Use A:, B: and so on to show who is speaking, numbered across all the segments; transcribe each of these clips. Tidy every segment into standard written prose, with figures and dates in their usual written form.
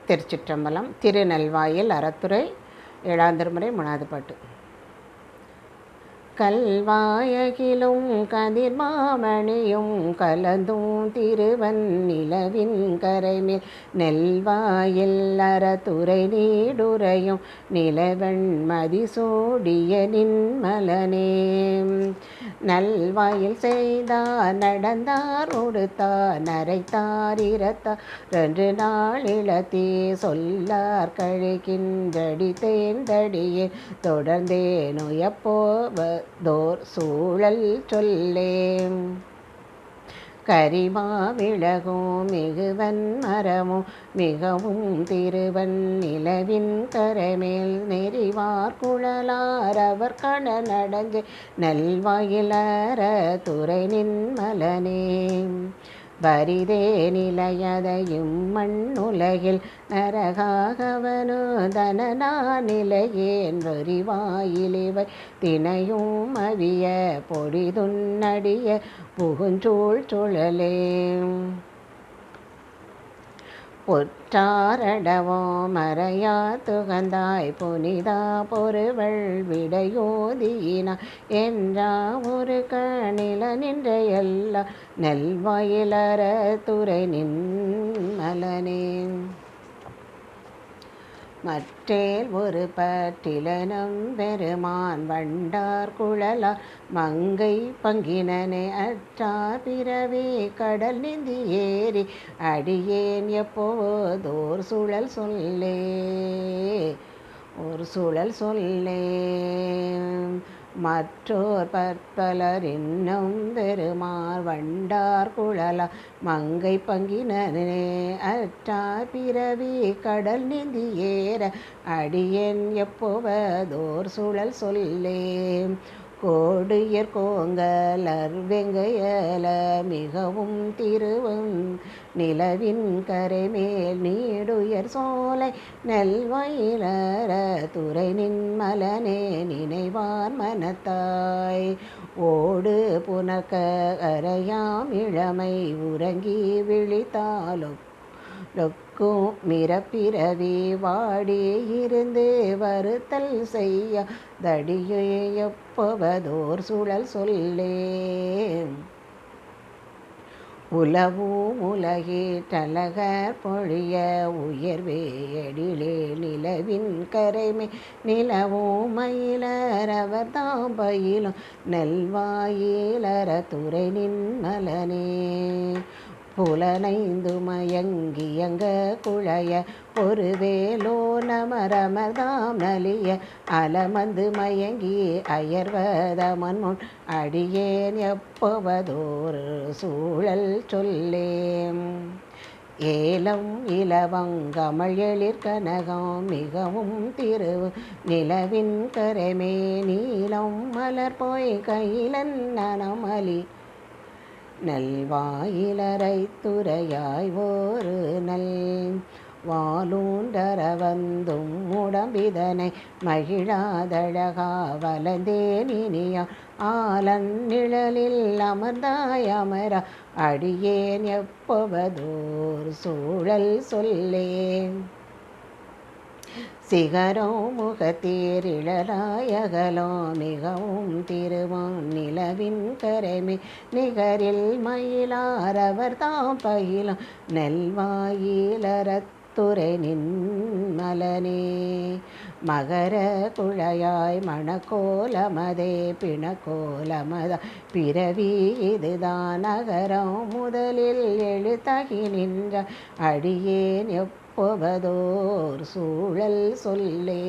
A: திருச்சிற்றம்பலம். திருநெல்வாயில் அறத்துரை 7ஆம் திருமுறை 3வது பாட்டு. கல்வாயகிலும் கதிர்மாமணியும் கலந்தும் திருவன் நிலவின் கரைமேல் நெல்வாயில் அறத்துரை நீடுரையும் நிலவெண் மதிசூடிய நின்மலனே. நல்வாயில் செய்தார் நடந்தார் உடுத்தார் நரைத்தார் இரத்தார் ரென்று நாளிழத்தே சொல்லார் கழிக்கின்றடி தேர்ந்தடியே தொடர்ந்தேனுயப்போவதோர் சூழல் சொல்லே. கரிமாவிளகும் மிகுவன் மரமும் மிகவும் திருவன் நிலவின் கரைமேல் நெறிவார் குழலார் அவர் கண நடஞ்சு நல்வாயிலற துறை நின்மலனே. வரிதே நிலையதையும் மண்ணுலகில் நரகாகவனு தனனா நிலையேன் வரிவாயிலிவை தினையும் அவிய பொடிதுன்னடிய புகுஞ்சூழ் சுழலே. பொற்றாரடவோ மறையா துகந்தாய் புனிதா பொருவள் விடையோதியினா என்றா ஒரு கணில நின்ற எல்லா நெல்வாயிலற துறை நின்மலனே. மற்றேல் ஒரு பட்டிலனம் பெருமான் வண்டார் குழலார் மங்கை பங்கினனே அற்றார் பிறவி கடல் நீந்தி ஏறி அடியேன் எப்போதோர் சுழல் சொல்லே. ஒரு சுழல் சொல்லே. மற்றோர் பற்பலர் இன்னும் பெருமார் வண்டார் குழலார் மங்கை பங்கினனே அற்றார் பிறவி கடல் நீந்தி ஏற அடியேன் எப்போவதோர் சுழல் சொல்லே. கோடுயர் கோங்கலர் வெங்கையல மிகவும் திருவும் நிலவின் கரைமேல் நீடுயர் சோலை நெல்வாயிலற துறை நின்மலனே நினைவார் மனத்தாய். ஓடு புனக்க அறையாம் இளமை உறங்கி விழித்தாலும் லொக்கும் மிரப்பிறவி வாடி இருந்து வருத்தல் செய்ய தடியே எப்போவதோர் சுழல் சொல்லே. உலவும் உலகீட்டழகர் பொழிய உயர்வே எழிலே நிலவின் கரைமே நிலவும் மயிலர் அவர் தாம் பயிலும் நெல்வாயிலற துறை நின்மலனே. புலனைந்து மயங்கியங்க குழைய பொருவேலோ நமரமர்தாம் நலிய அலமந்து மயங்கி அயர்வதமன் முன் அடியேன் எப்போவதோர் சூழல் சொல்லே. ஏலம் இலவங்கமழ் எழிற் கனகம் மிகவும் திருவு நிலவின் கரைமே நீலம் மலர் போய் கையிலன் நனமலி நல்வாயிலறை துறையாய் ஒரு நல் வாலூண்டர வந்தும் உடம்பிதனை மகிழாதழகா வலந்தேனியா ஆலன் நிழலில் அமர்ந்தாய் அமரா அடியேன் எப்போவதோர் சூழல் சொல்லே. சிகரோ முகத்தீரிழலாயகலோ மிகவும் திருவான் நிலவின் கரைமே நிகரில் மயிலார் அவர் தாம் பயிலும் நெல்வாயிலற துறை நின்மலனே. மகர குழையாய் மணக்கோலமதே பிணக்கோலமத பிறவி இதுதான் நகரம் முதலில் எழுத்தகி நின்ற அடியேன் எப்போவதோர் சூழல் சொல்லே.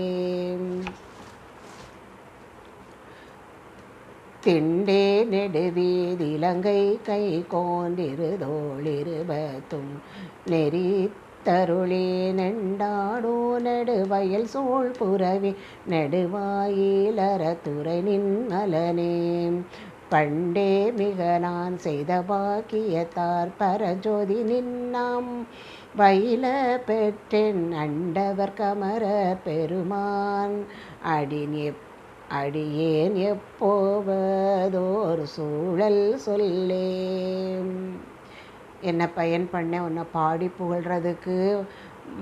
A: திண்டே நெடுவீதிலங்கை கை கோண்டிருதோளிருபத்தும் நெறி தருளே நெண்டாடோ நெடுவயல் சூழ் புறவி நெடுவாயிலற துறை நின்மலனே. பண்டே மிக நான் செய்த பாக்கியத்தார் பரஜோதி நின்னாம் வயில பெற்றென் அண்டவர் கமர பெருமான் அடியேன் எப்போவதோர் சூழல் சொல்லே. என்ன பயன் பண்ண உன்னை பாடி புகழ்கிறதுக்கு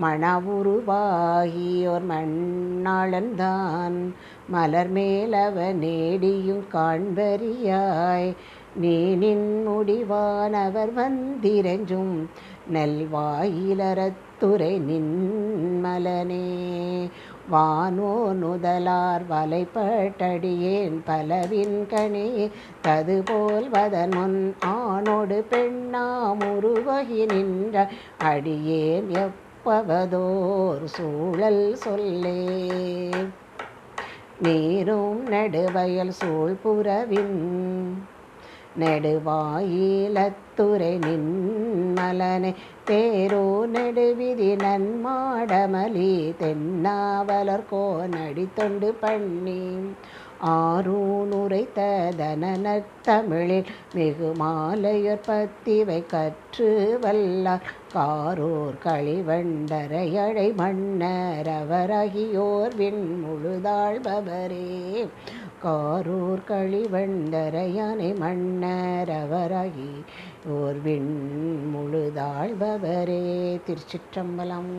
A: மணவுருவாகியோர் மண்ணாளன்தான் மலர் மேலவ நேடியும் காண்பரியாய் நீனின் முடிவானவர் வந்திரஞ்சும் நல்வாயிலறத்துறை நின்மலனே. வானோ நுதலார் வலைப்பட்டடியேன் பலவின் கணே ததுபோல் வதன்முன் ஆணோடு பெண்ணாமுருவகி நின்ற அடியேன் எப்பவதோர் சூழல் சொல்லே. நீரும் நெடுவயல் சூழ்புறவின் நெடுவாயிலத்துறை நின்மலனே தேரோ நெடுவிதி நன்மாடமலி தென்னாவலர் கோனடி தொண்டு பண்ணி ஆரூனுரைத்ததனத் தமிழில் மிகு மாலையர் பத்திவை கற்று வல்லார் காரூர் களிவண்டரையழை மன்னரவராகியோர் விண் முழுதாழ்பவரே. காரூர் களிவண்டரையானை மன்னரவராகி ஓர் விண் முழுதாழ்பவரே. திருச்சிற்றம்பலம்.